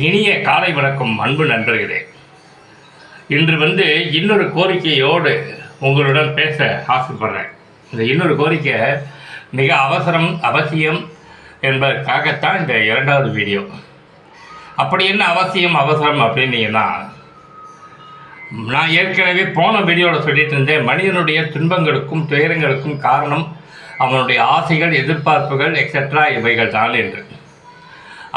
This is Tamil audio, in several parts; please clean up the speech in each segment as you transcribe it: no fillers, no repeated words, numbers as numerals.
இனிய காலை வணக்கம் அன்பு நண்பர்களே. இன்று இன்னொரு கோரிக்கையோடு உங்களுடன் பேச ஆசைப்படுறேன். இந்த இன்னொரு கோரிக்கை மிக அவசியம் என்பதற்காகத்தான் இந்த இரண்டாவது வீடியோ. அப்படி என்ன அவசரம் அப்படின்னீங்கன்னா, நான் ஏற்கனவே போன வீடியோவில் சொல்லிட்டு இருந்தேன், மனிதனுடைய துன்பங்களுக்கும் துயரங்களுக்கும் காரணம் அவனுடைய ஆசைகள், எதிர்பார்ப்புகள் எக்ஸெட்ரா இவைகள் தான் என்று.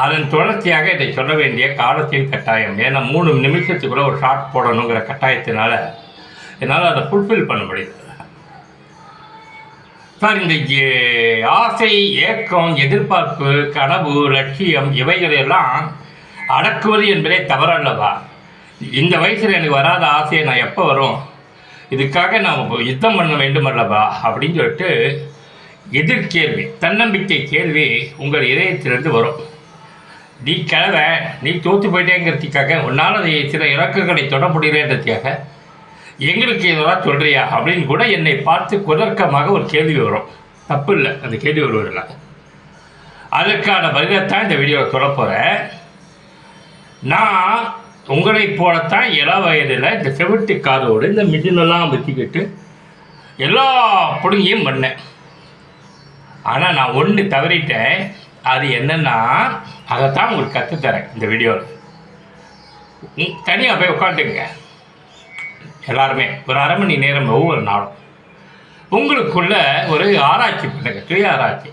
அதன் தொடர்ச்சியாக இதை சொல்ல வேண்டிய காலத்தின் கட்டாயம். ஏன்னா 3 நிமிஷத்துக்குள்ளே ஒரு ஷார்ட் போடணுங்கிற கட்டாயத்தினால என்னால் அதை ஃபுல்ஃபில் பண்ண முடியுது. சார், இந்த ஆசை, ஏக்கம், எதிர்பார்ப்பு, கனவு, லட்சியம் இவைகளெல்லாம் அடக்குவது என்பதே தவறல்லவா? இந்த வயசில் எனக்கு வராத ஆசையை நான் எப்போ வரும், இதுக்காக நான் யுத்தம் பண்ண வேண்டும் அல்லவா அப்படின்னு சொல்லிட்டு எதிர்கேள்வி, தன்னம்பிக்கை கேள்வி உங்கள் இதயத்திலிருந்து வரும். நீ கிழவை, நீ தோற்று போயிட்டேங்கிறதுக்காக, உன்னால் சில இலக்குகளை தொட முடியலன்றதுக்காக எங்களுக்கு இதெல்லாம் சொல்கிறியா அப்படின்னு கூட என்னை பார்த்து குதர்க்கமாக ஒரு கேள்வி வரும். தப்பு இல்லை, அந்த கேள்வி வருவதில்லை. அதற்கான பதிலைத்தான் இந்த வீடியோவில் சொல்ல போகிறேன். நான் உங்களைப் போலத்தான் இள வயதில் இந்த செவிட்டு காதோடு இந்த மிஷினெல்லாம் வச்சுக்கிட்டு எல்லா பிடுங்கியும் பண்ணேன். ஆனால் நான் ஒன்று தவறிட்டேன். அது என்னென்னா, அதைத்தான் உங்களுக்கு கற்றுத்தரேன் இந்த வீடியோவில். தனியாக போய் உட்காந்துங்க எல்லாருமே, ஒரு அரை மணி நேரம் ஒவ்வொரு நாளும் உங்களுக்குள்ள ஒரு ஆராய்ச்சி பண்ணுங்க, சுய ஆராய்ச்சி.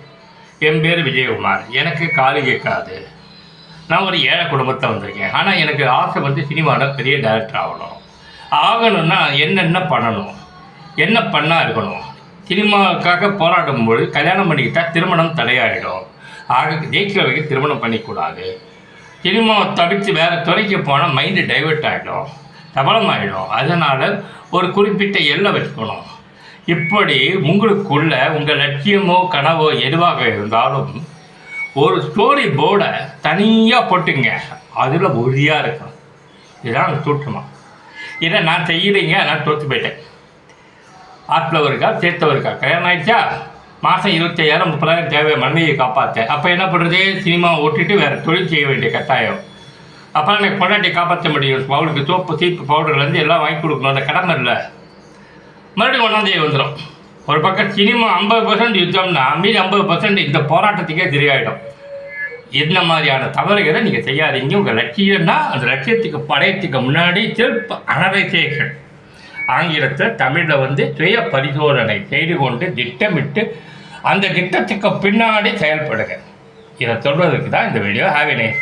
என் பேர் விஜயகுமார், எனக்கு காது கேட்காது, நான் ஒரு ஏழை குடும்பத்தை வந்திருக்கேன். ஆனால் எனக்கு ஆசை சினிமாவில் பெரிய டைரக்டர் ஆகணும்னா என்னென்ன பண்ணணும், என்ன பண்ணால் இருக்கணும். சினிமாவுக்காக போராடும்போது கல்யாணம் பண்ணிக்கிட்டால் திருமணம் தடையாகிடும். ஆக ஜெயிக்கிறவங்க திருமணம் பண்ணிக்கூடாது. சினிமாவை தவிர்த்து வேறு துறைக்கு போனால் மைண்டு டைவெர்ட் ஆகிடும், சபலமாகிடும். அதனால் ஒரு குறிப்பிட்ட எல்லை வச்சுக்கணும். இப்படி உங்களுக்குள்ள உங்கள் லட்சியமோ கனவோ எதுவாக இருந்தாலும் ஒரு ஸ்டோரி போர்டை தனியாக போட்டுங்க, அதில் உறுதியாக இருக்கணும். இதுதான் சூட்சமாக. இதை நான் செய்யலைங்க, நான் தோற்று போயிட்டேன். ஆட்டில் இருக்கா, சேர்த்தவர் இருக்கா, கல்யாணம் ஆகிடுச்சா, மாதம் 25,000 30,000 தேவை மனைவியை காப்பாற்ற. அப்போ என்ன பண்ணுறது, சினிமாவை ஓட்டிட்டு வேறு தொழில் செய்ய வேண்டிய கட்டாயம். அப்போ எனக்கு பொண்டாட்டியை காப்பாற்ற முடியும். அவளுக்கு சோப்பு சீப்பு பவுடர்லேருந்து எல்லாம் வாங்கி கொடுக்கணும், அந்த கடமை இல்லை. மறுபடியும் 1ஆம் தேதி வந்துடும். ஒரு பக்கம் சினிமா 50% யுத்தம்னா மீதி 50% இந்த போராட்டத்துக்கே சரியாயிடும். இந்த மாதிரியான தவறுகளை நீங்கள் செய்யாதீங்க. உங்கள் லட்சியம்னா அந்த லட்சியத்துக்கு படையத்துக்கு முன்னாடி செல்ஃப் அனலைசேஷன், ஆங்கிலத்தில் தமிழில் சுய பரிசோதனை செய்து கொண்டு திட்டமிட்டு அந்த திட்டத்துக்கு பின்னாடி செயல்படுங்க. இதை சொல்வதற்கு தான் இந்த video. Have a nice day.